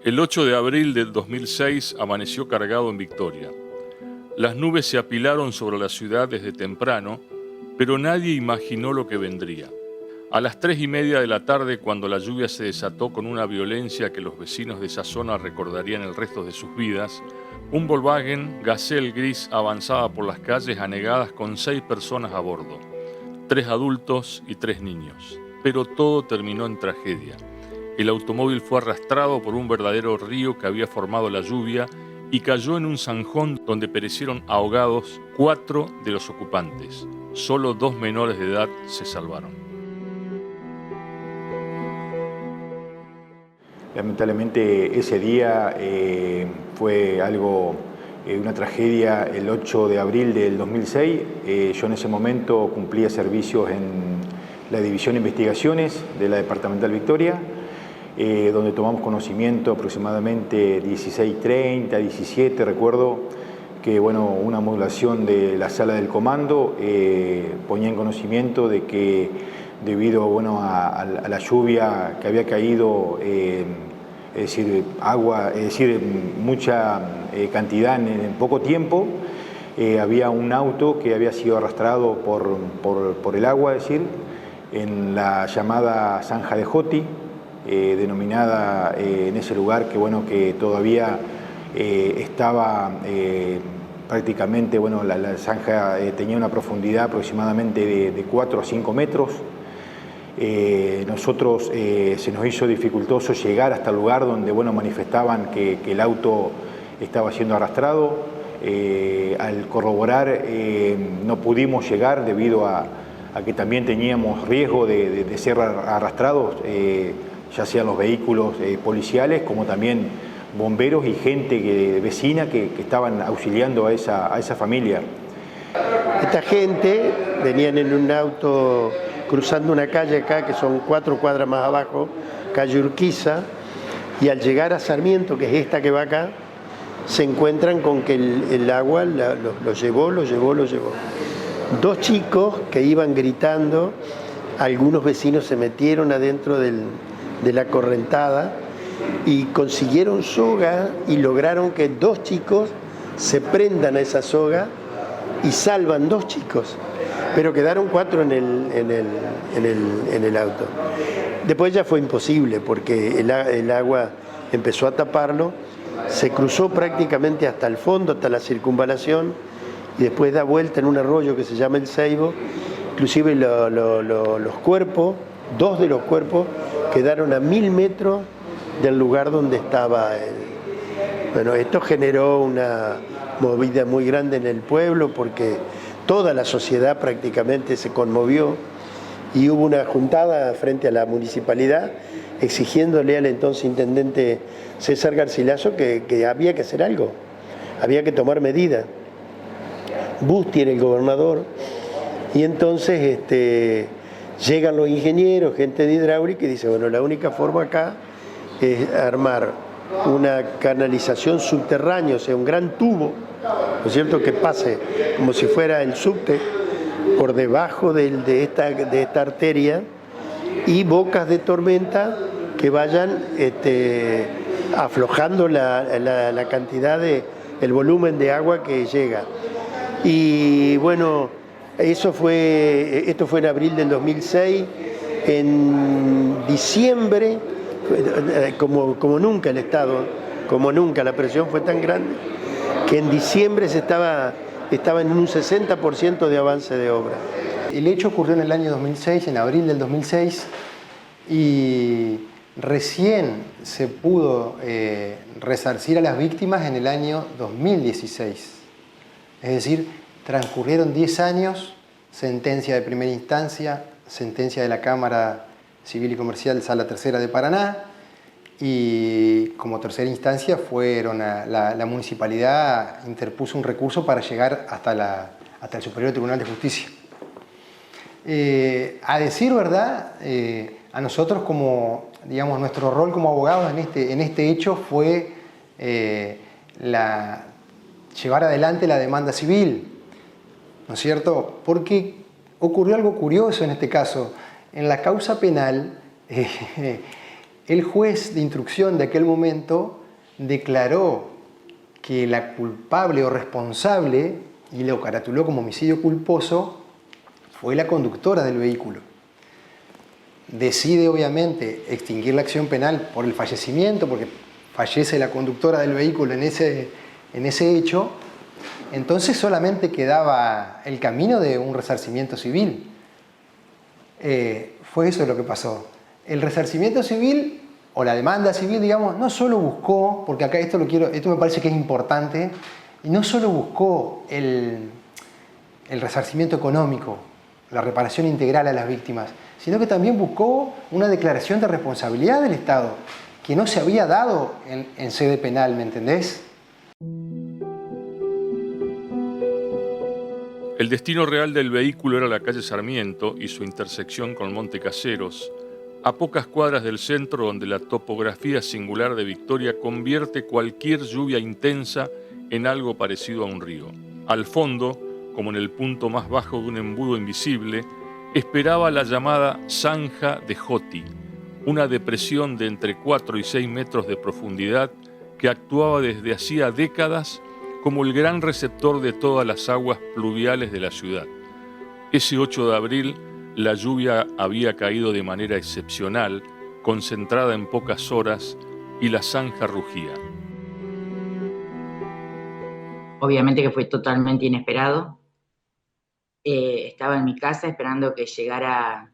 El 8 de abril del 2006 amaneció cargado en Victoria. Las nubes se apilaron sobre la ciudad desde temprano, pero nadie imaginó lo que vendría. A las 3:30 de la tarde, cuando la lluvia se desató con una violencia que los vecinos de esa zona recordarían el resto de sus vidas, un Volkswagen Gazelle gris avanzaba por las calles anegadas con 6 personas a bordo, 3 adultos y 3 niños. Pero todo terminó en tragedia. El automóvil fue arrastrado por un verdadero río que había formado la lluvia y cayó en un zanjón donde perecieron ahogados 4 de los ocupantes. Solo 2 menores de edad se salvaron. Lamentablemente ese día fue una tragedia el 8 de abril del 2006. Yo en ese momento cumplía servicios en la División de Investigaciones de la Departamental Victoria, donde tomamos conocimiento aproximadamente 16:30, 17, recuerdo que una modulación de la sala del comando ponía en conocimiento de que debido a la lluvia que había caído, mucha cantidad en poco tiempo, había un auto que había sido arrastrado por el agua, en la llamada Zanja de Joti, denominada en ese lugar que todavía estaba prácticamente, la zanja tenía una profundidad aproximadamente de 4 a 5 metros. Nosotros se nos hizo dificultoso llegar hasta el lugar donde manifestaban que el auto estaba siendo arrastrado. Al corroborar no pudimos llegar debido a que también teníamos riesgo de ser arrastrados, ya sean los vehículos policiales como también bomberos y gente vecina que estaban auxiliando a esa familia. Esta gente venían en un auto cruzando una calle acá, que son 4 cuadras más abajo, calle Urquiza, y al llegar a Sarmiento, que es esta que va acá, se encuentran con que el agua lo llevó. 2 chicos que iban gritando, algunos vecinos se metieron adentro de la correntada y consiguieron soga y lograron que 2 chicos se prendan a esa soga y salvan 2 chicos. Pero quedaron 4 en el auto. Después ya fue imposible porque el agua empezó a taparlo, se cruzó prácticamente hasta el fondo, hasta la circunvalación, y después da vuelta en un arroyo que se llama el Ceibo. Inclusive los cuerpos, 2 de los cuerpos, quedaron a 1000 metros del lugar donde estaba él. Esto generó una movida muy grande en el pueblo porque toda la sociedad prácticamente se conmovió y hubo una juntada frente a la municipalidad exigiéndole al entonces intendente César Garcilaso que había que hacer algo, había que tomar medidas. Busti era el gobernador y entonces llegan los ingenieros, gente de hidráulica y dice, la única forma acá es armar una canalización subterránea, o sea, un gran tubo, ¿no es cierto?, que pase como si fuera el subte por debajo de esta arteria y bocas de tormenta que vayan aflojando la cantidad el volumen de agua que llega. Y esto fue en abril del 2006. En diciembre, como nunca el Estado, como nunca la presión fue tan grande, que en diciembre estaba en un 60% de avance de obra. El hecho ocurrió en el año 2006, en abril del 2006, y recién se pudo resarcir a las víctimas en el año 2016. Es decir, transcurrieron 10 años, sentencia de primera instancia, sentencia de la Cámara Civil y Comercial Sala Tercera de Paraná, y como tercera instancia la municipalidad interpuso un recurso para llegar hasta el Superior Tribunal de Justicia. A decir verdad, a nosotros nuestro rol como abogados en este hecho fue llevar adelante la demanda civil, ¿no es cierto? Porque ocurrió algo curioso en este caso. En la causa penal, el juez de instrucción de aquel momento declaró que la culpable o responsable, y lo caratuló como homicidio culposo, fue la conductora del vehículo. Decide obviamente extinguir la acción penal por el fallecimiento, porque fallece la conductora del vehículo en ese hecho. Entonces solamente quedaba el camino de un resarcimiento civil. Fue eso lo que pasó. El resarcimiento civil, o la demanda civil, digamos, no solo buscó, porque acá esto me parece que es importante, y no solo buscó el resarcimiento económico, la reparación integral a las víctimas, sino que también buscó una declaración de responsabilidad del Estado, que no se había dado en sede penal, ¿me entendés? El destino real del vehículo era la calle Sarmiento y su intersección con Monte Caseros, a pocas cuadras del centro, donde la topografía singular de Victoria convierte cualquier lluvia intensa en algo parecido a un río. Al fondo, como en el punto más bajo de un embudo invisible, esperaba la llamada Zanja de Joti, una depresión de entre 4 y 6 metros de profundidad que actuaba desde hacía décadas como el gran receptor de todas las aguas pluviales de la ciudad. Ese 8 de abril, la lluvia había caído de manera excepcional, concentrada en pocas horas, y la zanja rugía. Obviamente que fue totalmente inesperado. Estaba en mi casa esperando que llegara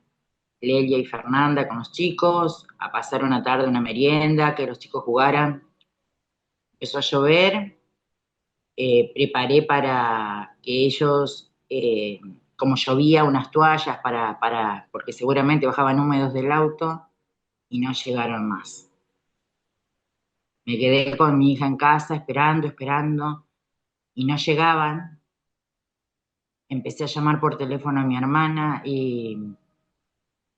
Lelia y Fernanda con los chicos, a pasar una tarde, una merienda, que los chicos jugaran. Empezó a llover. Preparé para que ellos, como llovía, unas toallas porque seguramente bajaban húmedos del auto, y no llegaron más. Me quedé con mi hija en casa esperando, y no llegaban. Empecé a llamar por teléfono a mi hermana y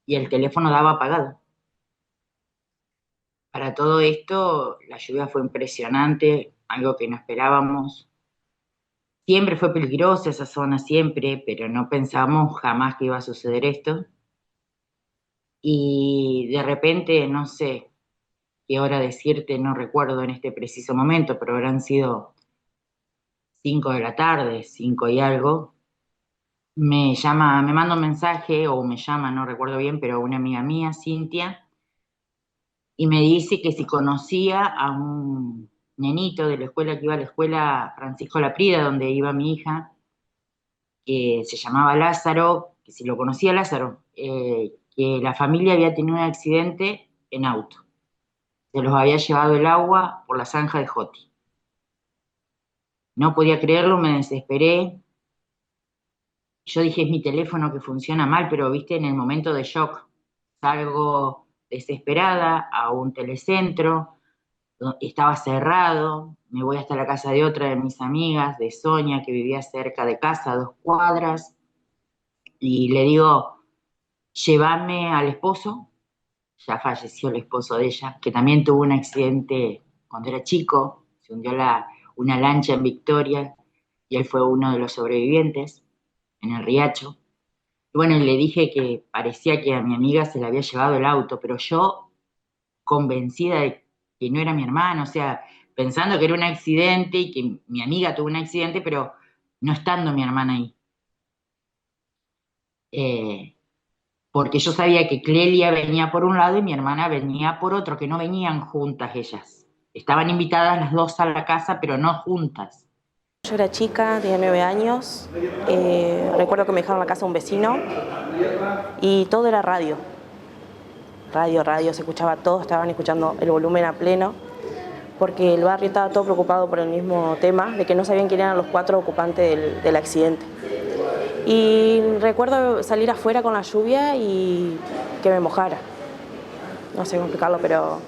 el teléfono daba apagado. Para todo esto, la lluvia fue impresionante, algo que no esperábamos. Siempre fue peligrosa esa zona, siempre, pero no pensábamos jamás que iba a suceder esto. Y de repente, no sé qué hora decirte, no recuerdo en este preciso momento, pero habrán sido 5 de la tarde, 5 y algo. Me manda un mensaje, o me llama, no recuerdo bien, pero una amiga mía, Cintia, y me dice que si conocía a un nenito de la escuela que iba a la escuela Francisco Laprida, donde iba mi hija, que se llamaba Lázaro, que si lo conocía Lázaro, que la familia había tenido un accidente en auto. Se los había llevado el agua por la zanja de Joti. No podía creerlo, me desesperé. Yo dije, es mi teléfono que funciona mal, pero viste, en el momento de shock, salgo desesperada a un telecentro, estaba cerrado, me voy hasta la casa de otra de mis amigas, de Sonia, que vivía cerca de casa, a 2 cuadras, y le digo, llévame al esposo. Ya falleció el esposo de ella, que también tuvo un accidente cuando era chico, se hundió una lancha en Victoria, y él fue uno de los sobrevivientes en el Riacho. Y bueno, le dije que parecía que a mi amiga se le había llevado el auto, pero yo convencida de que no era mi hermano, o sea, pensando que era un accidente y que mi amiga tuvo un accidente, pero no estando mi hermana ahí. Porque yo sabía que Clelia venía por un lado y mi hermana venía por otro, que no venían juntas ellas. Estaban invitadas las dos a la casa, pero no juntas. Yo era chica, tenía 9 años, recuerdo que me dejaron en la casa un vecino y todo era radio. Radio, se escuchaba todo, estaban escuchando el volumen a pleno, porque el barrio estaba todo preocupado por el mismo tema, de que no sabían quién eran los 4 ocupantes del accidente. Y recuerdo salir afuera con la lluvia y que me mojara. No sé cómo explicarlo, pero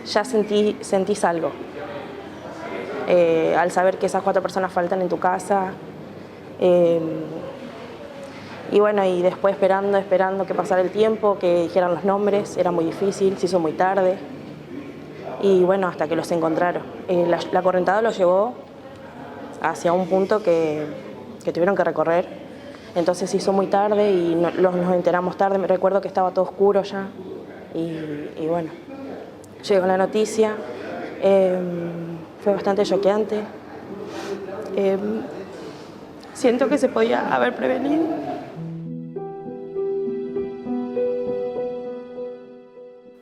ya sentís algo. Al saber que esas 4 personas faltan en tu casa. Y bueno, y después esperando que pasara el tiempo, que dijeran los nombres, era muy difícil, se hizo muy tarde. Y bueno, hasta que los encontraron. La correntada los llevó hacia un punto que tuvieron que recorrer. Entonces se hizo muy tarde y nos enteramos tarde. Me recuerdo que estaba todo oscuro ya. Y bueno. llegó la noticia. Fue bastante choqueante. Siento que se podía haber prevenido.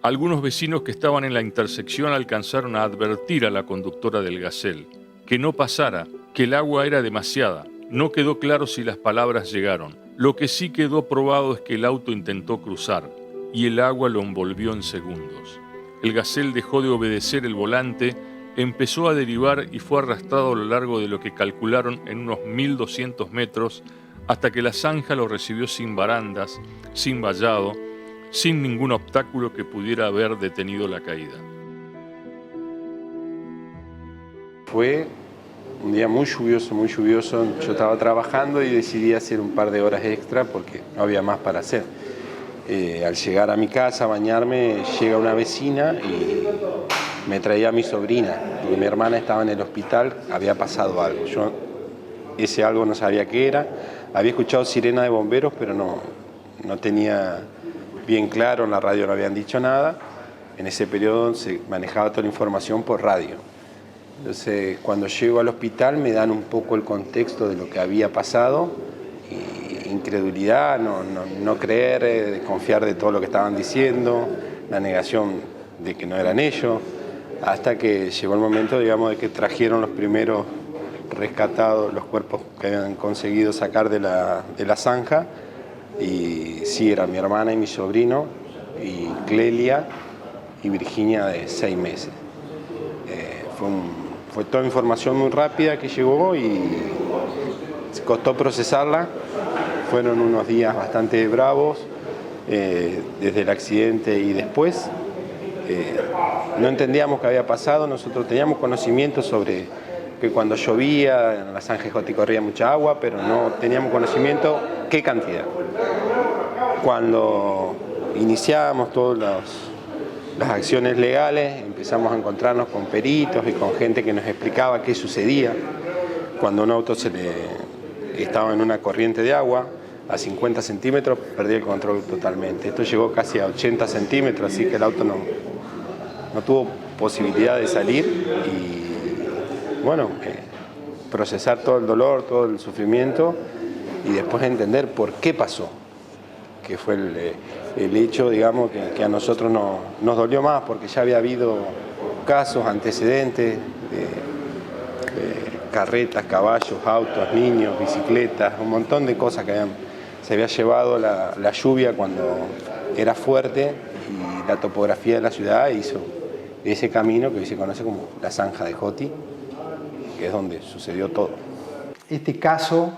Algunos vecinos que estaban en la intersección alcanzaron a advertir a la conductora del Gazelle que no pasara, que el agua era demasiada. No quedó claro si las palabras llegaron. Lo que sí quedó probado es que el auto intentó cruzar y el agua lo envolvió en segundos. El Gazelle dejó de obedecer el volante, empezó a derivar y fue arrastrado a lo largo de lo que calcularon en unos 1200 metros hasta que la zanja lo recibió sin barandas, sin vallado, sin ningún obstáculo que pudiera haber detenido la caída. Fue un día muy lluvioso, muy lluvioso. Yo estaba trabajando y decidí hacer un par de horas extra porque no había más para hacer. Al llegar a mi casa, a bañarme, llega una vecina y me traía a mi sobrina. Y mi hermana estaba en el hospital, había pasado algo. Yo ese algo no sabía qué era. Había escuchado sirena de bomberos, pero no tenía bien claro, en la radio no habían dicho nada. En ese periodo se manejaba toda la información por radio. Entonces, cuando llego al hospital me dan un poco el contexto de lo que había pasado, y incredulidad, no creer, desconfiar de todo lo que estaban diciendo, la negación de que no eran ellos, hasta que llegó el momento, digamos, de que trajeron los primeros rescatados, los cuerpos que habían conseguido sacar de la zanja, y sí, era mi hermana y mi sobrino, y Clelia y Virginia de 6 meses. Fue toda información muy rápida que llegó y costó procesarla. Fueron unos días bastante bravos, desde el accidente y después. No entendíamos qué había pasado, nosotros teníamos conocimiento sobre que cuando llovía en la zanja de Joti corría mucha agua, pero no teníamos conocimiento qué cantidad. Cuando iniciábamos todas las acciones legales, empezamos a encontrarnos con peritos y con gente que nos explicaba qué sucedía cuando un auto estaba en una corriente de agua a 50 centímetros, perdía el control totalmente. Esto llegó casi a 80 centímetros, así que el auto no tuvo posibilidad de salir y, bueno, procesar todo el dolor, todo el sufrimiento y después entender por qué pasó, que fue el hecho, digamos, que a nosotros nos dolió más porque ya había habido casos, antecedentes de carretas, caballos, autos, niños, bicicletas, un montón de cosas que se había llevado la lluvia cuando era fuerte y la topografía de la ciudad hizo ese camino que hoy se conoce como la zanja de Joti, que es donde sucedió todo. Este caso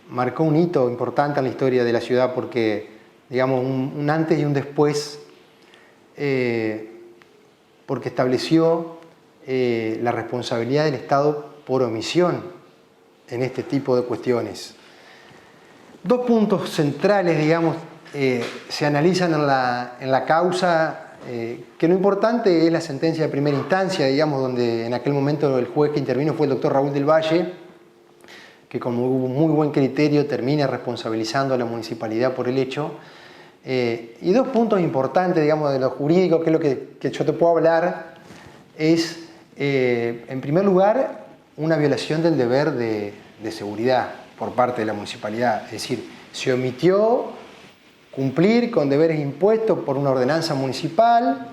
marcó un hito importante en la historia de la ciudad porque, digamos, un antes y un después, porque estableció la responsabilidad del Estado por omisión en este tipo de cuestiones. 2 puntos centrales, digamos, se analizan en la causa, que lo importante es la sentencia de primera instancia, digamos, donde en aquel momento el juez que intervino fue el doctor Raúl del Valle, que con muy buen criterio termina responsabilizando a la municipalidad por el hecho. Y 2 puntos importantes, digamos, de lo jurídico, que es lo que yo te puedo hablar, es, en primer lugar, una violación del deber de seguridad por parte de la municipalidad. Es decir, se omitió cumplir con deberes impuestos por una ordenanza municipal,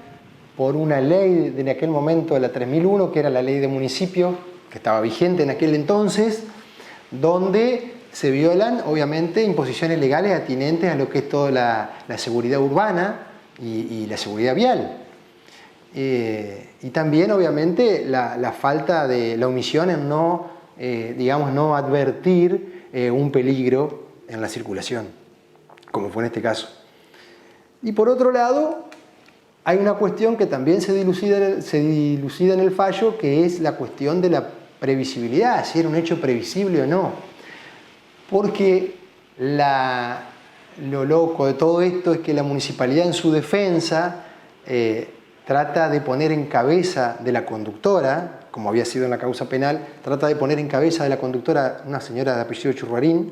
por una ley de en aquel momento de la 3001, que era la ley de municipio, que estaba vigente en aquel entonces, donde se violan, obviamente, imposiciones legales atinentes a lo que es toda la seguridad urbana y la seguridad vial. Y también, obviamente, la falta de la omisión en no advertir un peligro en la circulación, como fue en este caso. Y por otro lado, hay una cuestión que también se dilucida en el fallo, que es la cuestión de la previsibilidad, si era un hecho previsible o no. Porque lo loco de todo esto es que la municipalidad, en su defensa, trata de poner en cabeza de la conductora, como había sido en la causa penal, trata de poner en cabeza de la conductora, una señora de apellido Churruarín,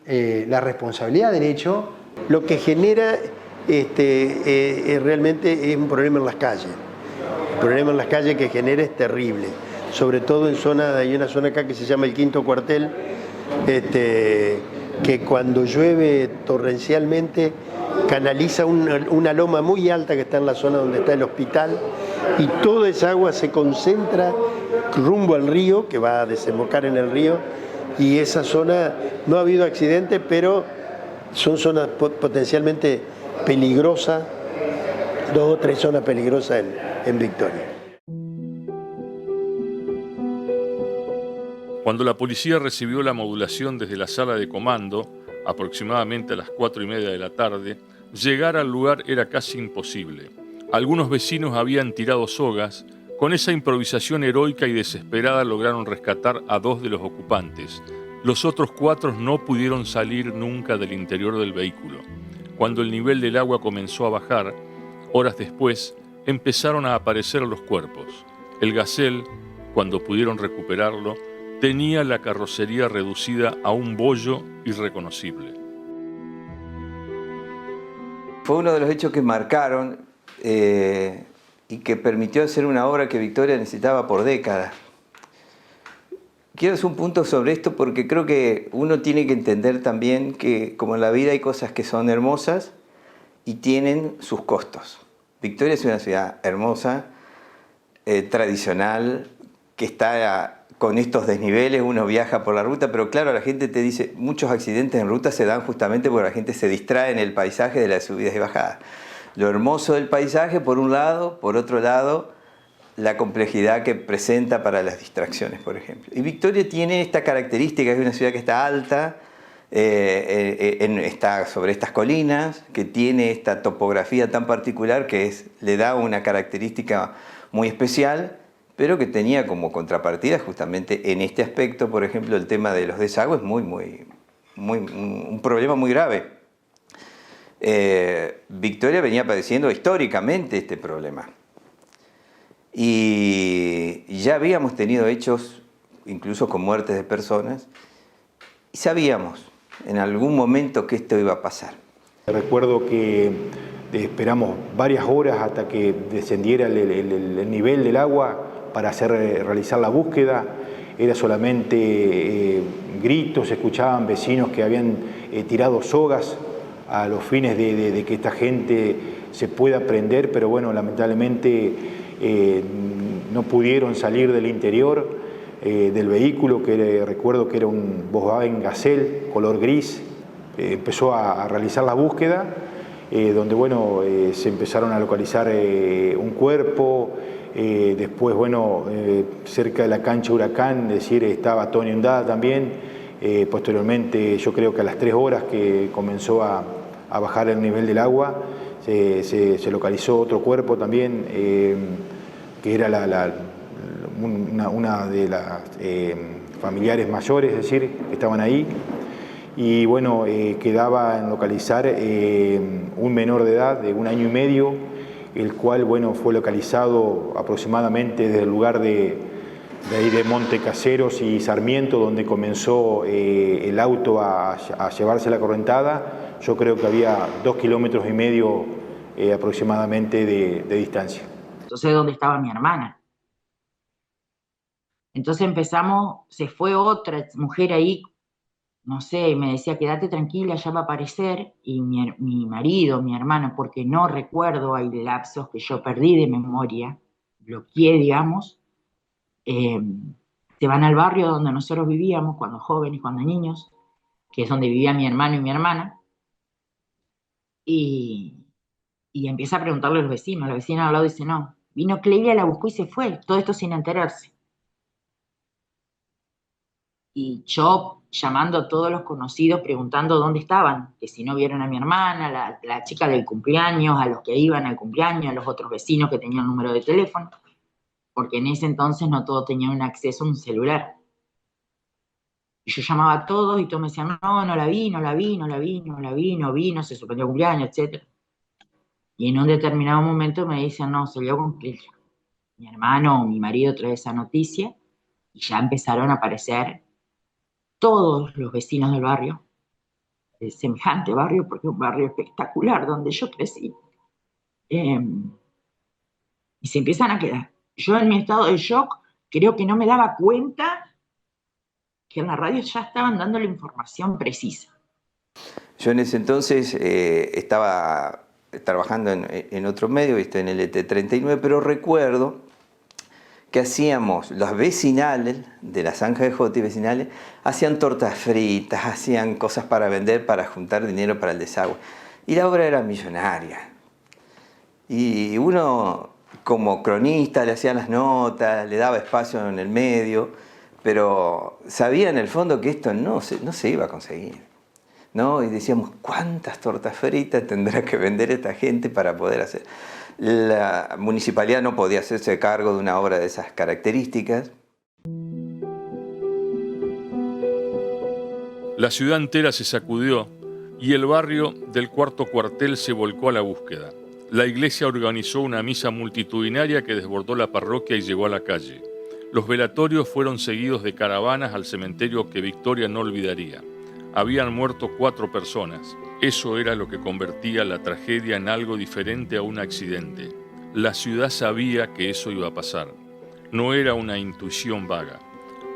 la responsabilidad del hecho, lo que genera realmente es un problema en las calles. El problema en las calles que genera es terrible, sobre todo en zonas, hay una zona acá que se llama el Quinto Cuartel, que cuando llueve torrencialmente canaliza una loma muy alta que está en la zona donde está el hospital, y toda esa agua se concentra rumbo al río, que va a desembocar en el río, y esa zona no ha habido accidentes, pero son zonas potencialmente peligrosas, 2 o 3 zonas peligrosas en Victoria. Cuando la policía recibió la modulación desde la sala de comando, aproximadamente a las 4:30 de la tarde, llegar al lugar era casi imposible. Algunos vecinos habían tirado sogas. Con esa improvisación heroica y desesperada lograron rescatar a 2 de los ocupantes. Los otros 4 no pudieron salir nunca del interior del vehículo. Cuando el nivel del agua comenzó a bajar, horas después, empezaron a aparecer los cuerpos. El Gazelle, cuando pudieron recuperarlo, tenía la carrocería reducida a un bollo irreconocible. Fue uno de los hechos que marcaron y que permitió hacer una obra que Victoria necesitaba por décadas. Quiero hacer un punto sobre esto porque creo que uno tiene que entender también que, como en la vida, hay cosas que son hermosas y tienen sus costos. Victoria es una ciudad hermosa, tradicional, que está con estos desniveles, uno viaja por la ruta, pero claro, la gente te dice, muchos accidentes en ruta se dan justamente porque la gente se distrae en el paisaje de las subidas y bajadas. Lo hermoso del paisaje, por un lado, por otro lado, la complejidad que presenta para las distracciones, por ejemplo. Y Victoria tiene esta característica, es una ciudad que está alta, está sobre estas colinas, que tiene esta topografía tan particular que le da una característica muy especial, pero que tenía como contrapartida justamente en este aspecto, por ejemplo, el tema de los desagües, un problema muy grave. Victoria venía padeciendo históricamente este problema. Y ya habíamos tenido hechos, incluso con muertes de personas, y sabíamos en algún momento que esto iba a pasar. Recuerdo que esperamos varias horas hasta que descendiera el nivel del agua para realizar la búsqueda. Era solamente gritos, se escuchaban vecinos que habían tirado sogas a los fines de que esta gente se pueda prender, pero bueno, lamentablemente no pudieron salir del interior del vehículo, que recuerdo que era un Volkswagen Gazelle color gris. Empezó a realizar la búsqueda, donde bueno, se empezaron a localizar un cuerpo. Después, bueno, cerca de la cancha Huracán, es decir, estaba toda inundada también. Posteriormente, yo creo que a las 3 horas que comenzó a bajar el nivel del agua, se localizó otro cuerpo también, que era una de las familiares mayores, es decir, que estaban ahí. Y bueno, quedaba en localizar un menor de edad de 1 año y medio, el cual, bueno, fue localizado aproximadamente desde el lugar de ahí de Montecaseros y Sarmiento, donde comenzó el auto a llevarse la correntada. Yo creo que había 2,5 kilómetros aproximadamente de distancia. Entonces, ¿dónde estaba mi hermana? Entonces se fue otra mujer ahí, no sé, y me decía, quédate tranquila, ya va a aparecer, y mi marido, mi hermano, porque no recuerdo, hay lapsos que yo perdí de memoria, bloqueé, digamos, se van al barrio donde nosotros vivíamos, cuando jóvenes, cuando niños, que es donde vivía mi hermano y mi hermana, y empieza a preguntarle a los vecinos. La vecina al lado dice, no, vino Clelia, la buscó y se fue, todo esto sin enterarse. Y yo llamando a todos los conocidos, preguntando dónde estaban, que si no vieron a mi hermana, la chica del cumpleaños, a los que iban al cumpleaños, a los otros vecinos que tenían número de teléfono, porque en ese entonces no todos tenían un acceso a un celular. Y yo llamaba a todos y todos me decían, no la vi, no vino, se suspendió el cumpleaños, etc. Y en un determinado momento me dicen, no, se vio con Clelia. Mi hermano o mi marido trae esa noticia y ya empezaron a aparecer todos los vecinos del barrio, semejante barrio, porque es un barrio espectacular donde yo crecí. Y se empiezan a quedar. Yo en mi estado de shock creo que no me daba cuenta que en la radio ya estaban dando la información precisa. Yo en ese entonces estaba trabajando en otro medio, en el ET39, pero recuerdo que hacíamos, las vecinales, de la zanja de Joti vecinales, hacían tortas fritas, hacían cosas para vender, para juntar dinero para el desagüe. Y la obra era millonaria. Y uno, como cronista, le hacía las notas, le daba espacio en el medio, pero sabía en el fondo que esto no se iba a conseguir, ¿no? Y decíamos, ¿cuántas tortas fritas tendrá que vender esta gente para poder hacer? La municipalidad no podía hacerse cargo de una obra de esas características. La ciudad entera se sacudió y el barrio del Cuarto Cuartel se volcó a la búsqueda. La iglesia organizó una misa multitudinaria que desbordó la parroquia y llegó a la calle. Los velatorios fueron seguidos de caravanas al cementerio que Victoria no olvidaría. Habían muerto 4 personas. Eso era lo que convertía la tragedia en algo diferente a un accidente. La ciudad sabía que eso iba a pasar. No era una intuición vaga.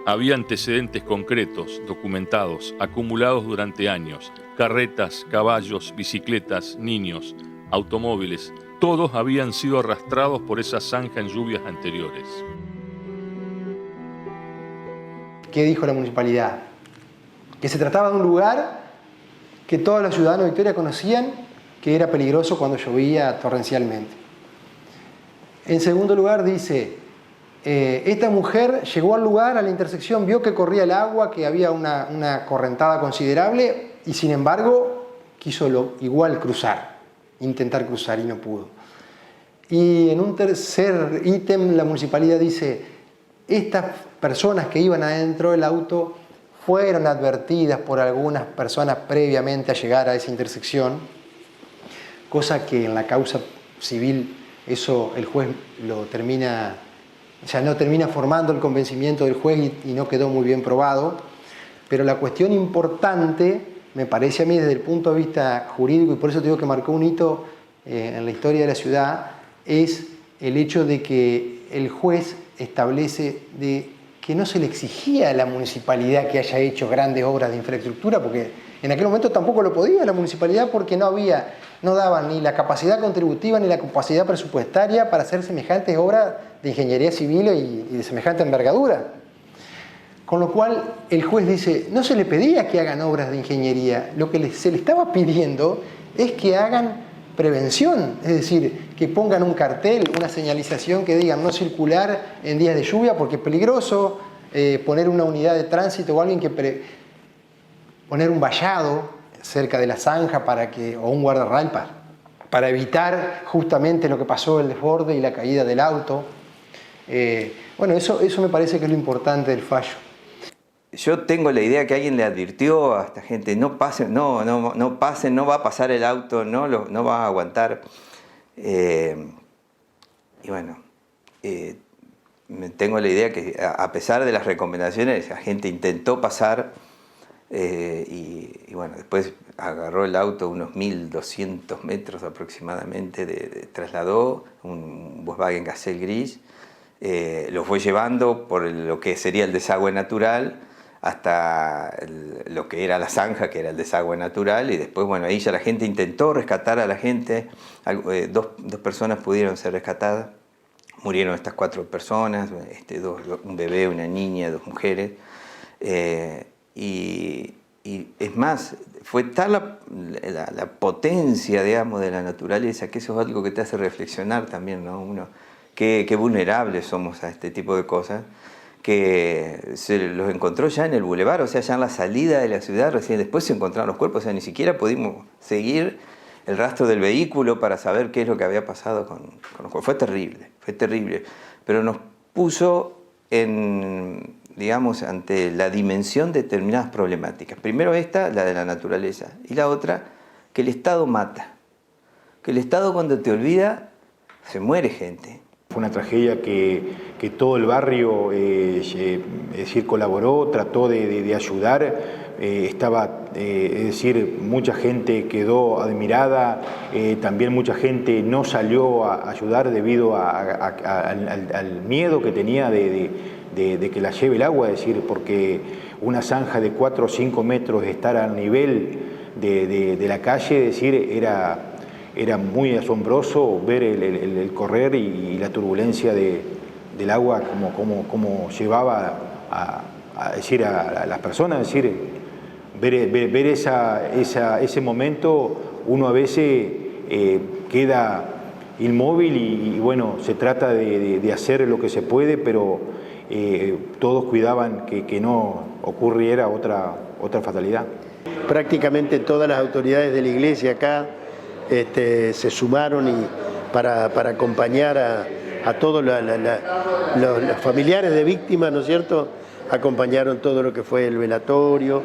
Había antecedentes concretos, documentados, acumulados durante años. Carretas, caballos, bicicletas, niños, automóviles. Todos habían sido arrastrados por esa zanja en lluvias anteriores. ¿Qué dijo la municipalidad? Que se trataba de un lugar que todos los ciudadanos de Victoria conocían que era peligroso cuando llovía torrencialmente. En segundo lugar dice, esta mujer llegó al lugar, a la intersección, vio que corría el agua, que había una correntada considerable y sin embargo quiso igual intentar cruzar y no pudo. Y en un tercer ítem la municipalidad dice, estas personas que iban adentro del auto fueron advertidas por algunas personas previamente a llegar a esa intersección, cosa que en la causa civil eso el juez no termina formando el convencimiento del juez y no quedó muy bien probado, pero la cuestión importante, me parece a mí desde el punto de vista jurídico, y por eso te digo que marcó un hito en la historia de la ciudad, es el hecho de que el juez establece que no se le exigía a la municipalidad que haya hecho grandes obras de infraestructura, porque en aquel momento tampoco lo podía la municipalidad porque no daban ni la capacidad contributiva ni la capacidad presupuestaria para hacer semejantes obras de ingeniería civil y de semejante envergadura. Con lo cual el juez dice, no se le pedía que hagan obras de ingeniería, lo que se le estaba pidiendo es que hagan prevención, es decir, que pongan un cartel, una señalización que digan no circular en días de lluvia porque es peligroso, poner una unidad de tránsito o alguien poner un vallado cerca de la zanja o un guardarrail para evitar justamente lo que pasó, el desborde y la caída del auto. Bueno, eso me parece que es lo importante del fallo. Yo tengo la idea que alguien le advirtió a esta gente, no pasen, no va a pasar el auto, no va a aguantar. Y bueno, tengo la idea que a pesar de las recomendaciones, la gente intentó pasar y bueno, después agarró el auto unos 1200 metros aproximadamente, trasladó un Volkswagen Gazelle gris, lo fue llevando por lo que sería el desagüe natural, hasta lo que era la zanja, que era el desagüe natural, y después, bueno, ahí ya la gente intentó rescatar a la gente, dos personas pudieron ser rescatadas, murieron estas 4 personas, un bebé, una niña, 2 mujeres, y es más, fue tal la potencia, digamos, de la naturaleza, que eso es algo que te hace reflexionar también, ¿no? Uno, qué vulnerables somos a este tipo de cosas, que se los encontró ya en el bulevar, o sea, ya en la salida de la ciudad, recién después se encontraron los cuerpos, o sea, ni siquiera pudimos seguir el rastro del vehículo para saber qué es lo que había pasado con los cuerpos. Fue terrible, pero nos puso digamos, ante la dimensión de determinadas problemáticas. Primero esta, la de la naturaleza, y la otra, que el Estado mata, que el Estado cuando te olvida, se muere gente. Fue una tragedia que todo el barrio colaboró, trató de ayudar, estaba, es decir, mucha gente quedó admirada, también mucha gente no salió a ayudar debido al miedo que tenía de que la lleve el agua, es decir, porque una zanja de 4 o 5 metros estar al nivel de la calle, es decir, era muy asombroso ver el correr y la turbulencia del agua como llevaba a las personas, es decir, ver ese momento, uno a veces queda inmóvil y bueno, se trata de hacer lo que se puede, pero todos cuidaban que no ocurriera otra fatalidad. Prácticamente todas las autoridades de la iglesia acá se sumaron para acompañar a todos los familiares de víctimas, ¿no es cierto? Acompañaron todo lo que fue el velatorio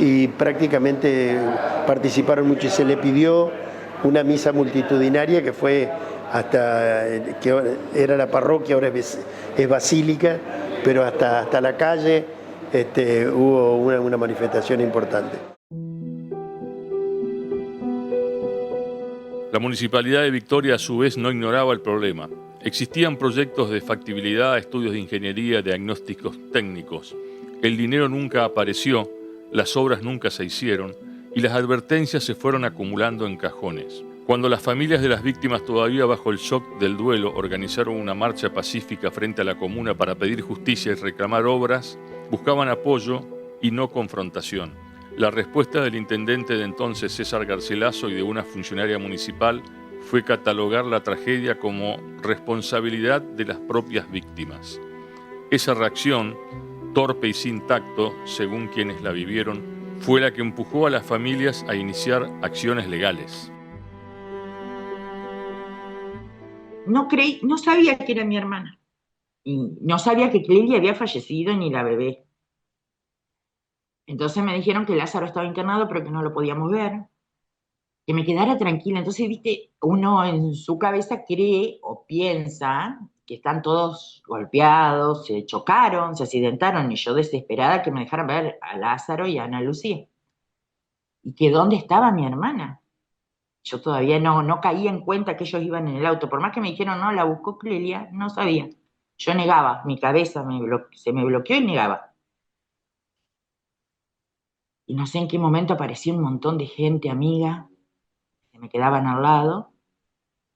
y prácticamente participaron mucho y se le pidió una misa multitudinaria que fue hasta que era la parroquia, ahora es basílica, pero hasta la calle hubo una manifestación importante. La Municipalidad de Victoria a su vez no ignoraba el problema. Existían proyectos de factibilidad, estudios de ingeniería, diagnósticos técnicos. El dinero nunca apareció, las obras nunca se hicieron y las advertencias se fueron acumulando en cajones. Cuando las familias de las víctimas, todavía bajo el shock del duelo, organizaron una marcha pacífica frente a la comuna para pedir justicia y reclamar obras, buscaban apoyo y no confrontación. La respuesta del intendente de entonces, César Garcilaso, y de una funcionaria municipal fue catalogar la tragedia como responsabilidad de las propias víctimas. Esa reacción, torpe y sin tacto, según quienes la vivieron, fue la que empujó a las familias a iniciar acciones legales. No sabía que era mi hermana. Y no sabía que Clelia había fallecido ni la bebé. Entonces me dijeron que Lázaro estaba internado, pero que no lo podíamos ver. Que me quedara tranquila. Entonces, viste, uno en su cabeza cree o piensa que están todos golpeados, se chocaron, se accidentaron, y yo desesperada que me dejaran ver a Lázaro y a Ana Lucía. Y que dónde estaba mi hermana. Yo todavía no caía en cuenta que ellos iban en el auto. Por más que me dijeron, no, la buscó Clelia, no sabía. Yo negaba, mi cabeza se me bloqueó y negaba. Y no sé en qué momento apareció un montón de gente amiga que me quedaban al lado,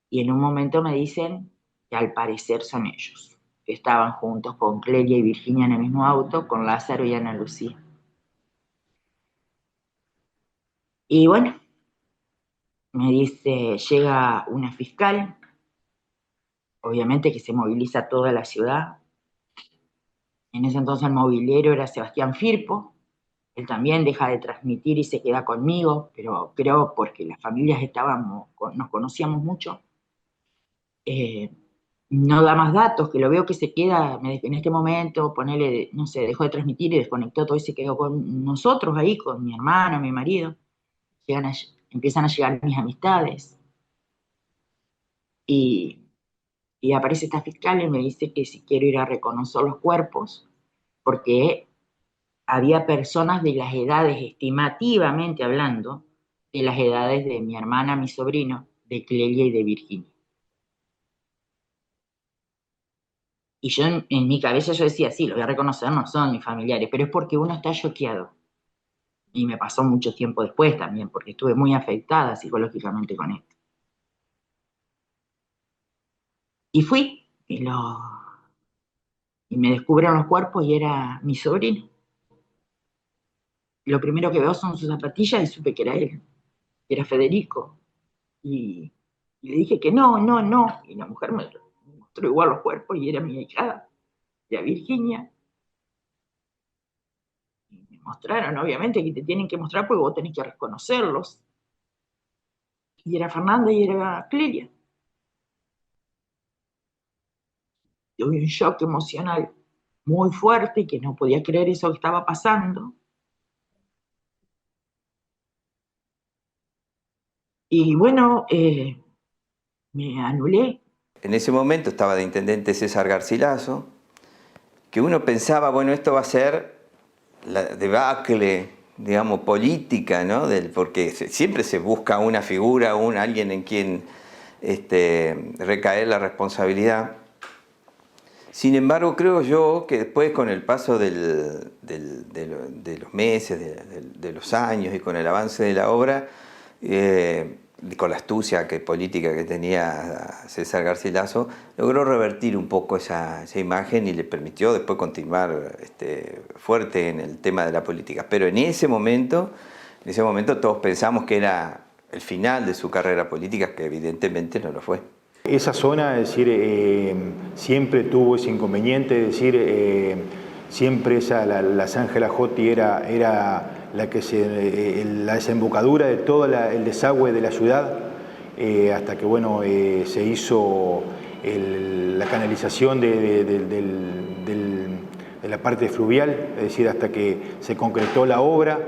y en un momento me dicen que al parecer son ellos, que estaban juntos con Clelia y Virginia en el mismo auto, con Lázaro y Ana Lucía. Y bueno, me dice, llega una fiscal, obviamente que se moviliza toda la ciudad. En ese entonces el movilero era Sebastián Firpo. Él también deja de transmitir y se queda conmigo, pero creo porque las familias nos conocíamos mucho. No da más datos, que lo veo que se queda, en este momento, ponele, no sé, dejó de transmitir y desconectó todo y se quedó con nosotros ahí, con mi hermano, mi marido. Empiezan a llegar mis amistades. Y aparece esta fiscal y me dice que si quiero ir a reconocer los cuerpos, porque había personas de las edades, estimativamente hablando, de las edades de mi hermana, mi sobrino, de Clelia y de Virginia. Y yo en mi cabeza yo decía, sí, los voy a reconocer, no son mis familiares, pero es porque uno está choqueado. Y me pasó mucho tiempo después también, porque estuve muy afectada psicológicamente con esto. Y fui, y me descubrieron los cuerpos y era mi sobrino. Lo primero que veo son sus zapatillas y supe que era él, que era Federico. Y le dije que no. Y la mujer me mostró igual los cuerpos y era mi hija, era Virginia. Y me mostraron, obviamente, que te tienen que mostrar porque vos tenés que reconocerlos. Y era Fernanda y era Clelia. Tuve un shock emocional muy fuerte, que no podía creer eso que estaba pasando. Y bueno, me anulé. En ese momento estaba de intendente César Garcilaso, que uno pensaba, bueno, esto va a ser la debacle digamos, política, ¿no? Porque siempre se busca una figura, alguien en quien recaer la responsabilidad. Sin embargo, creo yo que después, con el paso de los meses, de los años y con el avance de la obra, con la astucia política que tenía César Garcilaso, logró revertir un poco esa imagen y le permitió después continuar fuerte en el tema de la política. Pero en ese momento todos pensamos que era el final de su carrera política, que evidentemente no lo fue. Esa zona, es decir, siempre tuvo ese inconveniente, es decir, siempre la Zanja de la Joti era la desembocadura de todo el desagüe de la ciudad, hasta que bueno, se hizo la canalización de la parte fluvial, es decir, hasta que se concretó la obra.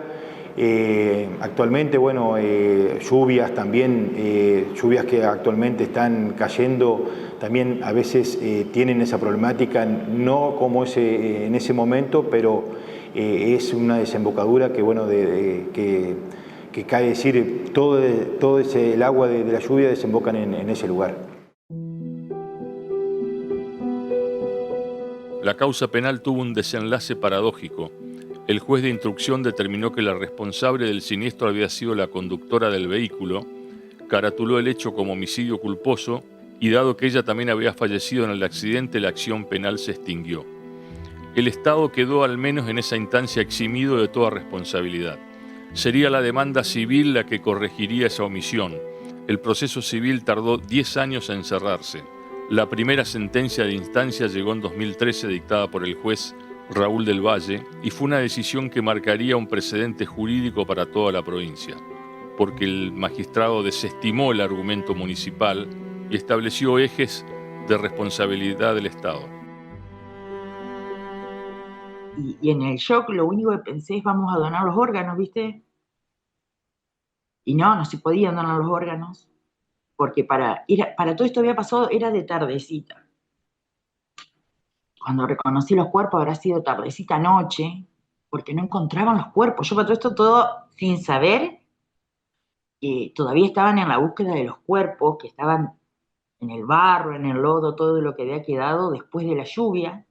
Actualmente, bueno, lluvias también, lluvias que actualmente están cayendo, también a veces tienen esa problemática, no como en ese momento, pero es una desembocadura que, bueno, que cae, es decir, todo el agua de la lluvia desembocan en ese lugar. La causa penal tuvo un desenlace paradójico. El juez de instrucción determinó que la responsable del siniestro había sido la conductora del vehículo, caratuló el hecho como homicidio culposo y, dado que ella también había fallecido en el accidente, la acción penal se extinguió. El Estado quedó, al menos en esa instancia, eximido de toda responsabilidad. Sería la demanda civil la que corregiría esa omisión. El proceso civil tardó 10 años en cerrarse. La primera sentencia de instancia llegó en 2013, dictada por el juez Raúl del Valle, y fue una decisión que marcaría un precedente jurídico para toda la provincia, porque el magistrado desestimó el argumento municipal y estableció ejes de responsabilidad del Estado. Y en el shock lo único que pensé es: vamos a donar los órganos, ¿viste? Y no se podían donar los órganos, porque para todo esto había pasado, era de tardecita. Cuando reconocí los cuerpos habrá sido tardecita noche, porque no encontraban los cuerpos. Yo para todo sin saber que todavía estaban en la búsqueda de los cuerpos, que estaban en el barro, en el lodo, todo lo que había quedado después de la lluvia.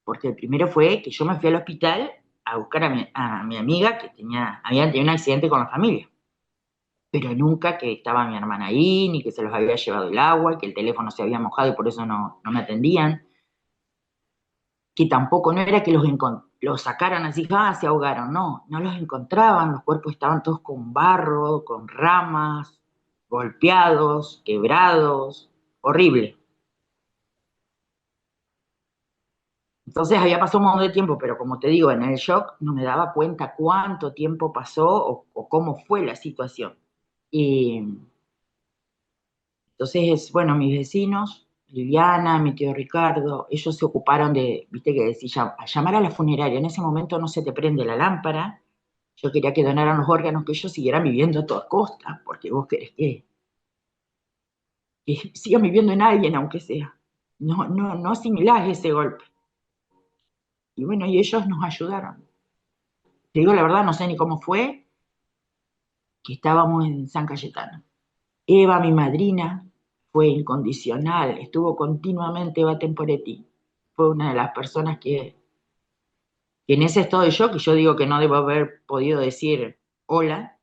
Porque el primero fue que yo me fui al hospital a buscar a mi amiga que habían tenido un accidente con la familia. Pero nunca que estaba mi hermana ahí, ni que se los había llevado el agua, que el teléfono se había mojado y por eso no me atendían. Que tampoco no era que los sacaran así, se ahogaron, no los encontraban, los cuerpos estaban todos con barro, con ramas, golpeados, quebrados, horrible. Entonces había pasado un montón de tiempo, pero como te digo, en el shock no me daba cuenta cuánto tiempo pasó o cómo fue la situación. Y entonces, bueno, mis vecinos, Liliana, mi tío Ricardo, ellos se ocuparon de, viste que decía, a llamar a la funeraria. En ese momento no se te prende la lámpara. Yo quería que donaran los órganos, que ellos siguieran viviendo a toda costa, porque vos querés que sigan viviendo en alguien, aunque sea. No asimilás ese golpe. Y bueno, y ellos nos ayudaron. Te digo la verdad, no sé ni cómo fue, que estábamos en San Cayetano. Eva, mi madrina, fue incondicional, estuvo continuamente Eva Temporetti. Fue una de las personas que en ese estado de shock, que yo digo que no debo haber podido decir hola,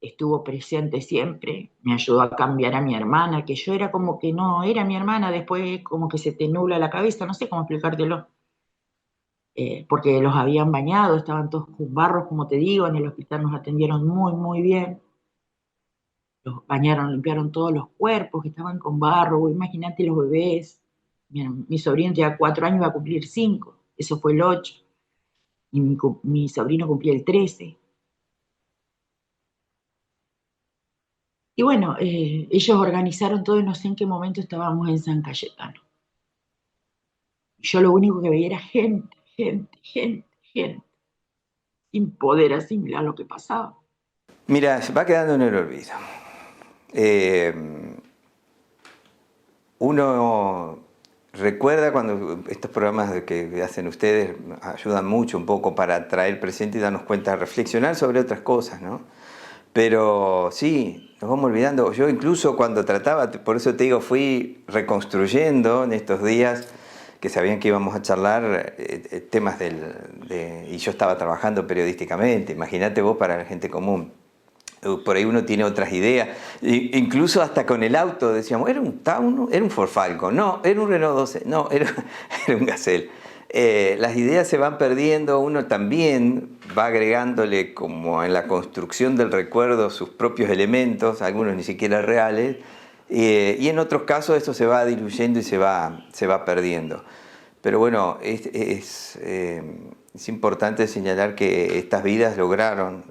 estuvo presente siempre, me ayudó a cambiar a mi hermana, que yo era como que no era mi hermana, después como que se te nubla la cabeza, no sé cómo explicártelo. Porque los habían bañado, estaban todos con barros, como te digo, en el hospital nos atendieron muy, muy bien. Los bañaron, limpiaron todos los cuerpos que estaban con barro. Imagínate los bebés. Mi sobrino tenía 4 años, iba a cumplir 5. Eso fue el 8. Y mi sobrino cumplía el 13. Y bueno, ellos organizaron todo y no sé en qué momento estábamos en San Cayetano. Yo lo único que veía era gente, sin poder asimilar lo que pasaba. Mira, va quedando en el olvido. Uno recuerda cuando estos programas que hacen ustedes ayudan mucho un poco para traer presente y darnos cuenta, reflexionar sobre otras cosas, ¿no? Pero sí, nos vamos olvidando. Yo incluso cuando trataba, por eso te digo, fui reconstruyendo en estos días que sabían que íbamos a charlar temas y yo estaba trabajando periodísticamente. Imagínate vos para la gente común. Por ahí uno tiene otras ideas. Incluso hasta con el auto decíamos, ¿era un Tauno? ¿Era un Ford Falcon? No, era un Renault 12. No, era un Gazelle. Las ideas se van perdiendo, uno también va agregándole como en la construcción del recuerdo sus propios elementos, algunos ni siquiera reales, y en otros casos eso se va diluyendo y se va perdiendo. Pero bueno, es importante señalar que estas vidas lograron,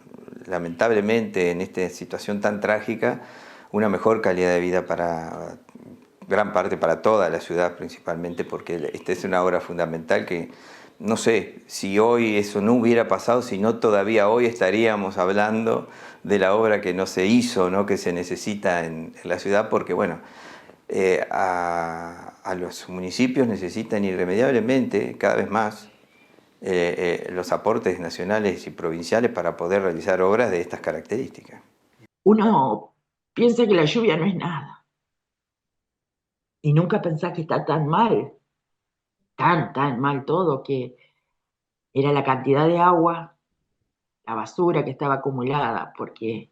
lamentablemente en esta situación tan trágica, una mejor calidad de vida para gran parte, para toda la ciudad principalmente, porque esta es una obra fundamental que no sé si hoy eso no hubiera pasado, si no todavía hoy estaríamos hablando de la obra que no se hizo, ¿no? Que se necesita en la ciudad, porque bueno, a los municipios necesitan irremediablemente cada vez más los aportes nacionales y provinciales para poder realizar obras de estas características. Uno piensa que la lluvia no es nada. Y nunca pensás que está tan mal todo, que era la cantidad de agua, la basura que estaba acumulada, porque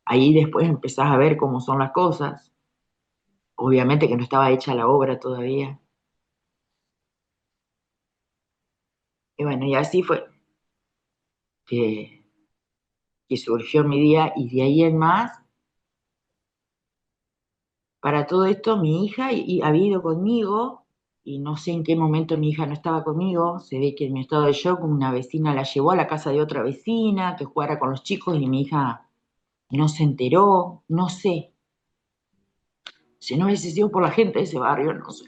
ahí después empezás a ver cómo son las cosas. Obviamente que no estaba hecha la obra todavía. Y bueno, y así fue que surgió mi día, y de ahí en más, para todo esto, mi hija había ido conmigo, y no sé en qué momento mi hija no estaba conmigo. Se ve que en mi estado de shock una vecina la llevó a la casa de otra vecina que jugara con los chicos, y mi hija no se enteró, no sé. Si no hubiese sido por la gente de ese barrio, no sé.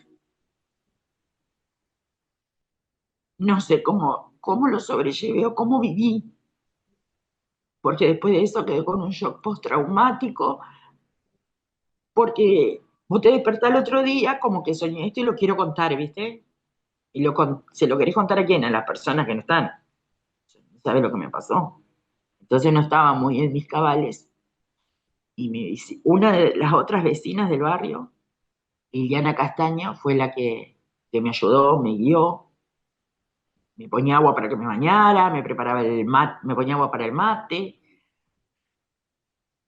No sé cómo lo sobrellevé o cómo viví. Porque después de eso quedé con un shock postraumático, porque vos te despertás el otro día como que soñé esto y lo quiero contar, ¿viste? Y ¿se lo querés contar a quién? A las personas que no están. ¿Sabes lo que me pasó? Entonces no estaba muy en mis cabales. Y me dice, una de las otras vecinas del barrio, Liliana Castaño, fue la que me ayudó, me guió, me ponía agua para que me bañara, me preparaba el mate, me ponía agua para el mate,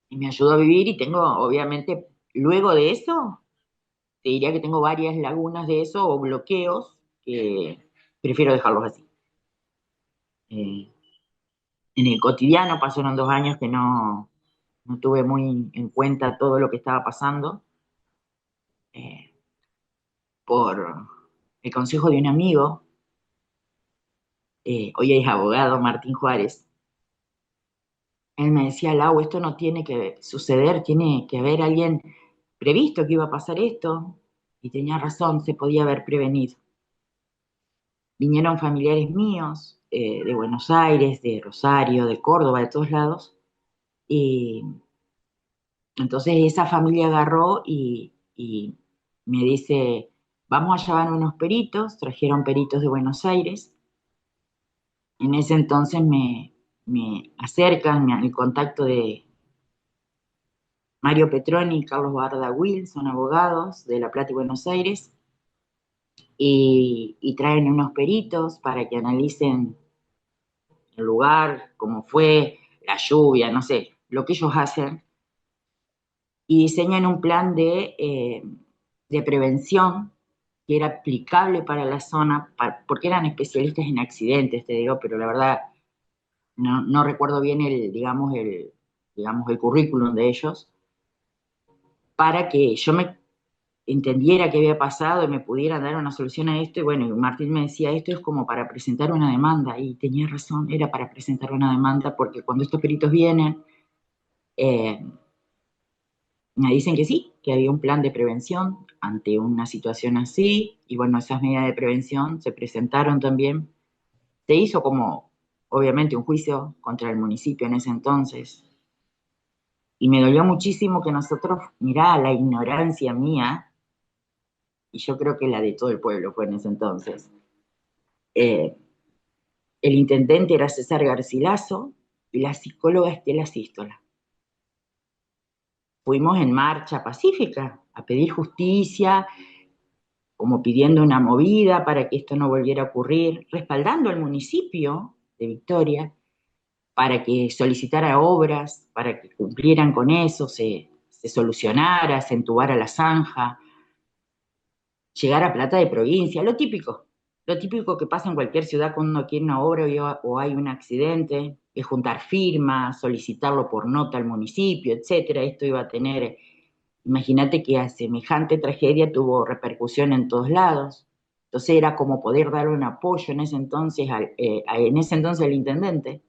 y me ayudó a vivir. Y tengo, obviamente, luego de eso, te diría que tengo varias lagunas de eso o bloqueos que prefiero dejarlos así. En el cotidiano pasaron 2 años que no tuve muy en cuenta todo lo que estaba pasando. Por el consejo de un amigo, hoy es abogado, Martín Juárez. Él me decía, Lau, esto no tiene que suceder, tiene que haber alguien previsto que iba a pasar esto. Y tenía razón, se podía haber prevenido. Vinieron familiares míos, de Buenos Aires, de Rosario, de Córdoba, de todos lados. Y entonces esa familia agarró y me dice, vamos a llevar unos peritos. Trajeron peritos de Buenos Aires. En ese entonces me acercan el contacto de Mario Petroni y Carlos Bardagüil, son abogados de La Plata y Buenos Aires, y traen unos peritos para que analicen el lugar, cómo fue, la lluvia, no sé, lo que ellos hacen, y diseñan un plan de prevención que era aplicable para la zona, porque eran especialistas en accidentes, te digo, pero la verdad no recuerdo bien el currículum de ellos, para que yo me entendiera qué había pasado y me pudieran dar una solución a esto. Y bueno, Martín me decía, esto es como para presentar una demanda, y tenía razón, era para presentar una demanda, porque cuando estos peritos vienen, me dicen que sí, que había un plan de prevención ante una situación así, y bueno, esas medidas de prevención se presentaron también. Se hizo como, obviamente, un juicio contra el municipio en ese entonces, y me dolió muchísimo que nosotros, mirá la ignorancia mía, y yo creo que la de todo el pueblo fue en ese entonces. El intendente era César Garcilaso y la psicóloga Estela Sístola. Fuimos en marcha pacífica a pedir justicia, como pidiendo una movida para que esto no volviera a ocurrir, respaldando al municipio de Victoria para que solicitara obras, para que cumplieran con eso, se solucionara, se entubara la zanja, llegar a plata de provincia, lo típico que pasa en cualquier ciudad cuando uno quiere una obra o hay un accidente, es juntar firmas, solicitarlo por nota al municipio, etcétera. Esto iba a tener, imagínate que a semejante tragedia tuvo repercusión en todos lados. Entonces era como poder darle un apoyo en ese entonces al intendente.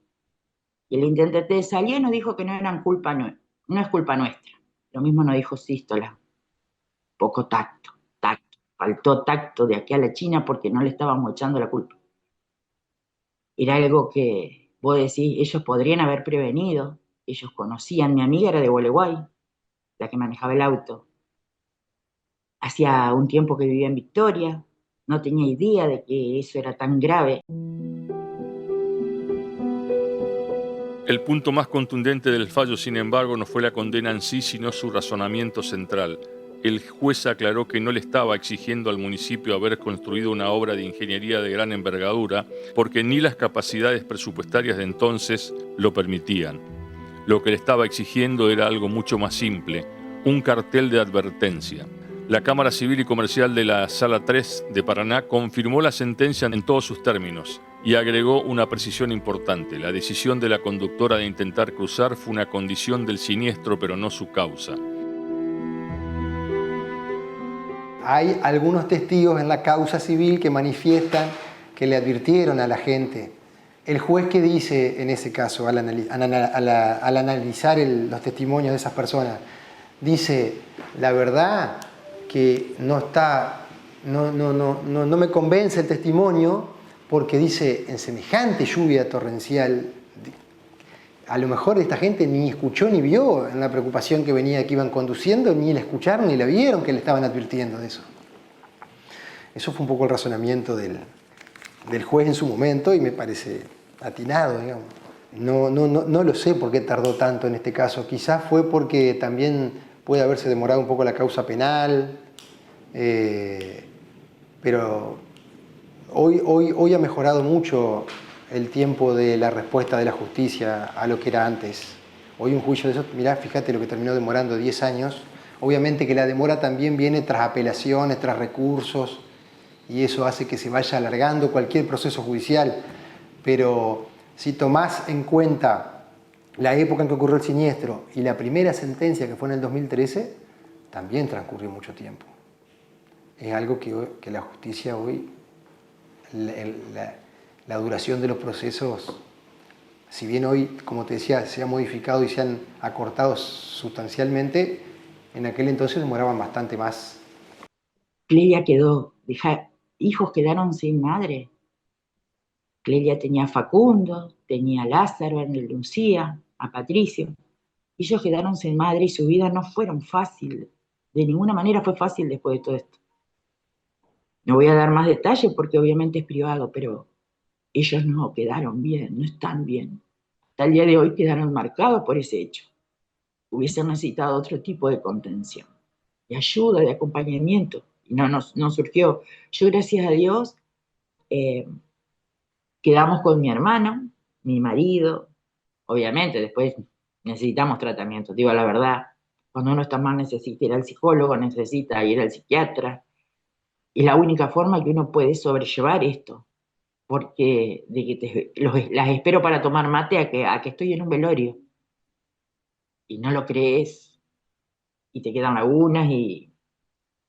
Y el intendente salió y nos dijo que no es culpa nuestra. Lo mismo nos dijo Sístola. Poco tacto. Faltó tacto de aquí a la China porque no le estábamos echando la culpa. Era algo que, vos decís, ellos podrían haber prevenido, ellos conocían, mi amiga era de Gualeguay, la que manejaba el auto. Hacía un tiempo que vivía en Victoria, no tenía idea de que eso era tan grave. El punto más contundente del fallo, sin embargo, no fue la condena en sí, sino su razonamiento central. El juez aclaró que no le estaba exigiendo al municipio haber construido una obra de ingeniería de gran envergadura, porque ni las capacidades presupuestarias de entonces lo permitían. Lo que le estaba exigiendo era algo mucho más simple, un cartel de advertencia. La Cámara Civil y Comercial de la Sala 3 de Paraná confirmó la sentencia en todos sus términos y agregó una precisión importante. La decisión de la conductora de intentar cruzar fue una condición del siniestro, pero no su causa. Hay algunos testigos en la causa civil que manifiestan que le advirtieron a la gente. El juez, ¿qué dice en ese caso al analizar los testimonios de esas personas? Dice, la verdad que no me convence el testimonio porque dice, en semejante lluvia torrencial, a lo mejor esta gente ni escuchó ni vio en la preocupación que venía, que iban conduciendo, ni la escucharon ni la vieron que le estaban advirtiendo de eso. Eso fue un poco el razonamiento del juez en su momento y me parece atinado, digamos. No lo sé por qué tardó tanto en este caso. Quizás fue porque también puede haberse demorado un poco la causa penal, pero hoy ha mejorado mucho el tiempo de la respuesta de la justicia a lo que era antes. Hoy un juicio de eso, mirá, fíjate lo que terminó demorando 10 años. Obviamente que la demora también viene tras apelaciones, tras recursos, y eso hace que se vaya alargando cualquier proceso judicial. Pero si tomás en cuenta la época en que ocurrió el siniestro y la primera sentencia que fue en el 2013, también transcurrió mucho tiempo. Es algo que la justicia hoy, la duración de los procesos, si bien hoy, como te decía, se ha modificado y se han acortado sustancialmente, en aquel entonces demoraban bastante más. Clelia hijos quedaron sin madre. Clelia tenía a Facundo, tenía a Lázaro, a Lucía, a Patricio. Ellos quedaron sin madre y su vida no fueron fácil. De ninguna manera fue fácil después de todo esto. No voy a dar más detalles porque obviamente es privado, pero ellos no quedaron bien, no están bien. Hasta el día de hoy quedaron marcados por ese hecho. Hubiesen necesitado otro tipo de contención, de ayuda, de acompañamiento, y no surgió. Yo, gracias a Dios, quedamos con mi hermano, mi marido. Obviamente, después necesitamos tratamiento. Digo la verdad, cuando uno está mal necesita ir al psicólogo, necesita ir al psiquiatra. Es la única forma que uno puede sobrellevar esto. Porque las espero para tomar mate a que estoy en un velorio. Y no lo crees, y te quedan lagunas, y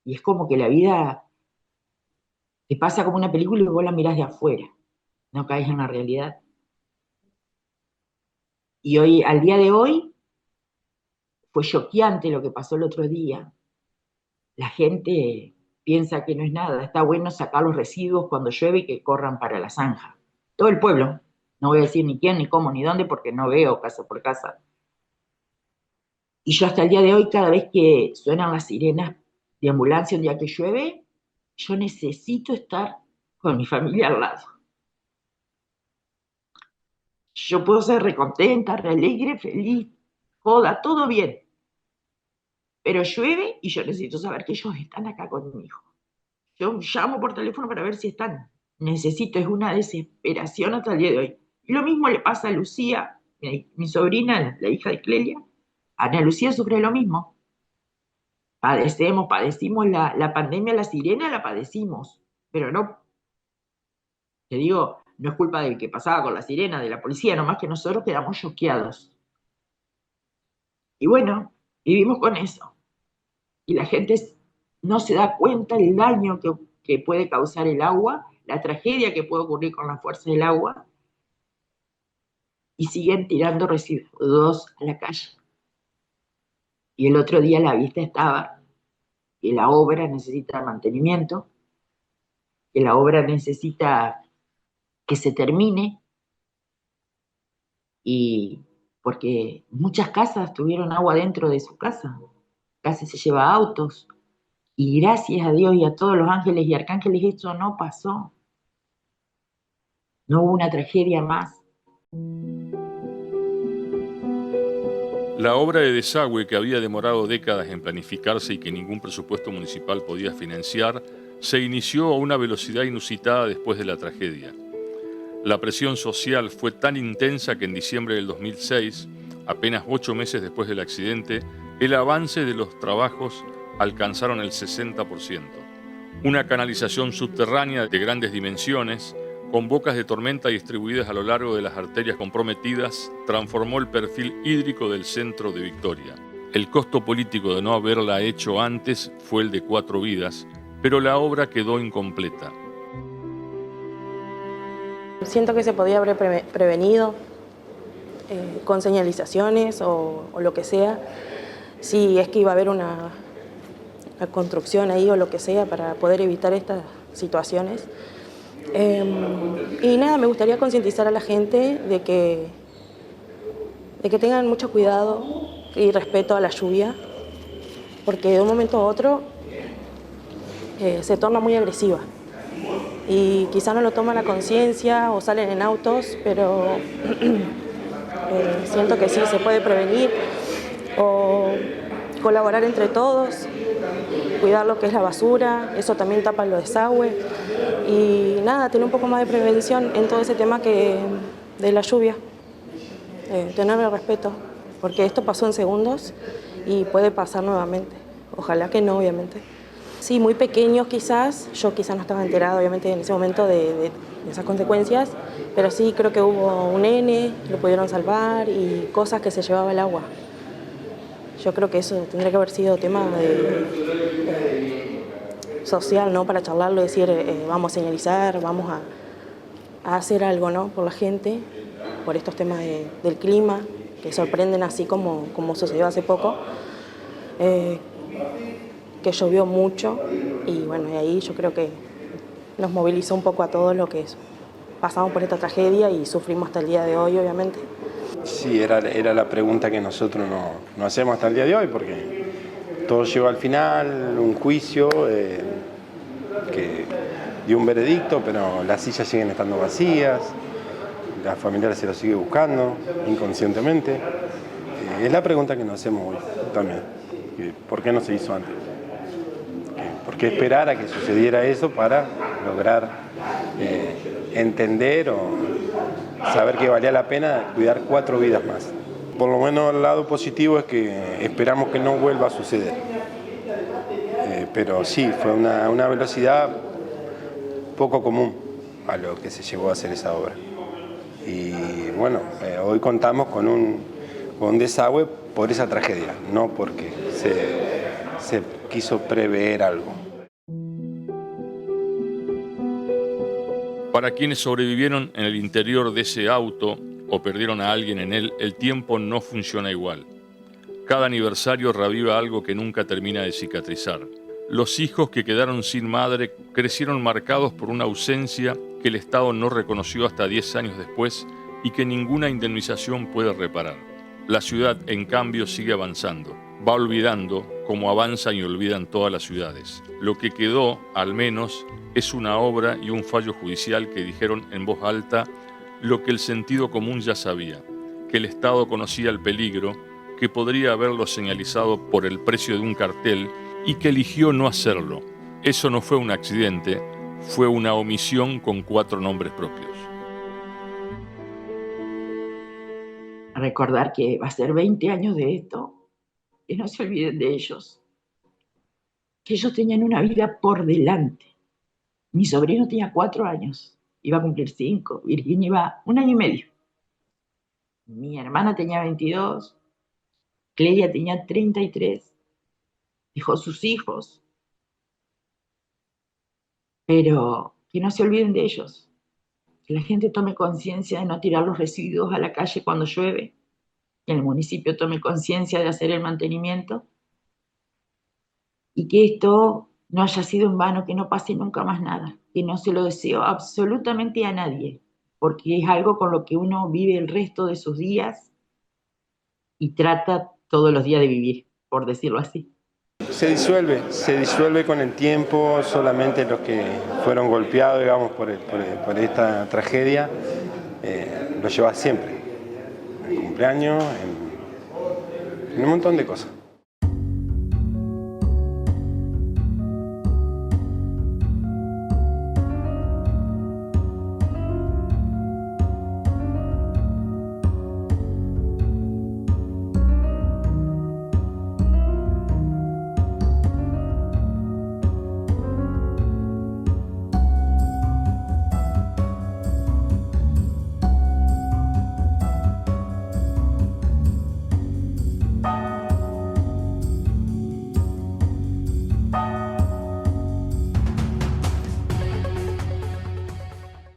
es como que la vida te pasa como una película y vos la mirás de afuera, no caes en la realidad. Y hoy, al día de hoy, fue choqueante lo que pasó el otro día. La gente piensa que no es nada, está bueno sacar los residuos cuando llueve y que corran para la zanja. Todo el pueblo, no voy a decir ni quién, ni cómo, ni dónde, porque no veo casa por casa. Y yo hasta el día de hoy, cada vez que suenan las sirenas de ambulancia un día que llueve, Yo necesito estar con mi familia al lado. Yo puedo ser recontenta, alegre, feliz, joda, todo bien. Pero llueve y yo necesito saber que ellos están acá conmigo. Yo llamo por teléfono para ver si están. Necesito, es una desesperación hasta el día de hoy. Y lo mismo le pasa a Lucía, mi sobrina, la hija de Clelia. Ana Lucía sufre lo mismo. Padecimos la pandemia, la sirena la padecimos. Pero no, te digo, no es culpa del que pasaba con la sirena, de la policía, nomás que nosotros quedamos choqueados. Y bueno, vivimos con eso. Y la gente no se da cuenta del daño que puede causar el agua, la tragedia que puede ocurrir con la fuerza del agua, y siguen tirando residuos a la calle. Y el otro día la vista estaba que la obra necesita mantenimiento, que la obra necesita que se termine, y porque muchas casas tuvieron agua dentro de su casa, casi se lleva autos, y gracias a Dios y a todos los ángeles y arcángeles eso no pasó. No hubo una tragedia más. La obra de desagüe, que había demorado décadas en planificarse y que ningún presupuesto municipal podía financiar, se inició a una velocidad inusitada después de la tragedia. La presión social fue tan intensa que en diciembre del 2006, apenas 8 meses después del accidente, el avance de los trabajos alcanzaron el 60%. Una canalización subterránea de grandes dimensiones, con bocas de tormenta distribuidas a lo largo de las arterias comprometidas, transformó el perfil hídrico del centro de Victoria. El costo político de no haberla hecho antes fue el de 4 vidas, pero la obra quedó incompleta. Siento que se podía haber prevenido con señalizaciones o lo que sea, si es que iba a haber una construcción ahí o lo que sea para poder evitar estas situaciones. Y nada, me gustaría concientizar a la gente de que tengan mucho cuidado y respeto a la lluvia, porque de un momento a otro se torna muy agresiva. Y quizá no lo toman a conciencia o salen en autos, pero siento que sí se puede prevenir o colaborar entre todos, cuidar lo que es la basura, eso también tapa los desagües y nada, tener un poco más de prevención en todo ese tema de la lluvia, tenerle respeto, porque esto pasó en segundos y puede pasar nuevamente, ojalá que no, obviamente. Sí, muy pequeños quizás, yo quizás no estaba enterada obviamente en ese momento de esas consecuencias, pero sí creo que hubo un nene, lo pudieron salvar y cosas que se llevaba el agua. Yo creo que eso tendría que haber sido tema social, ¿no? Para charlarlo y decir, vamos a señalizar, vamos a hacer algo, ¿no? Por la gente, por estos temas del clima, que sorprenden así como sucedió hace poco. Que llovió mucho y bueno, y ahí yo creo que nos movilizó un poco a todos lo que pasamos por esta tragedia y sufrimos hasta el día de hoy, obviamente. Sí, era la pregunta que nosotros no hacemos hasta el día de hoy, porque todo llegó al final, un juicio que dio un veredicto, pero las sillas siguen estando vacías, la familia se lo sigue buscando inconscientemente. Es la pregunta que nos hacemos hoy también, ¿por qué no se hizo antes? ¿Por qué esperar a que sucediera eso para lograr entender o saber que valía la pena cuidar 4 vidas más? Por lo menos el lado positivo es que esperamos que no vuelva a suceder. Pero sí, fue una velocidad poco común a lo que se llegó a hacer esa obra. Y bueno, hoy contamos con un desagüe por esa tragedia, no porque se quiso prever algo. Para quienes sobrevivieron en el interior de ese auto o perdieron a alguien en él, el tiempo no funciona igual. Cada aniversario reaviva algo que nunca termina de cicatrizar. Los hijos que quedaron sin madre crecieron marcados por una ausencia que el Estado no reconoció hasta 10 años después y que ninguna indemnización puede reparar. La ciudad, en cambio, sigue avanzando. Va olvidando, como avanzan y olvidan todas las ciudades. Lo que quedó, al menos, es una obra y un fallo judicial que dijeron en voz alta lo que el sentido común ya sabía, que el Estado conocía el peligro, que podría haberlo señalizado por el precio de un cartel y que eligió no hacerlo. Eso no fue un accidente, fue una omisión con 4 nombres propios. Recordar que va a ser 20 años de esto, que no se olviden de ellos, que ellos tenían una vida por delante. Mi sobrino tenía 4 años, iba a cumplir 5, Virginia iba 1 año y medio. Mi hermana tenía 22, Clelia tenía 33, dejó sus hijos, pero que no se olviden de ellos, que la gente tome conciencia de no tirar los residuos a la calle cuando llueve, que el municipio tome conciencia de hacer el mantenimiento y que esto no haya sido en vano, que no pase nunca más nada, que no se lo deseo absolutamente a nadie, porque es algo con lo que uno vive el resto de sus días y trata todos los días de vivir, por decirlo así. Se disuelve con el tiempo. Solamente los que fueron golpeados, digamos, por esta tragedia, lo llevas siempre, en el cumpleaños, en un montón de cosas.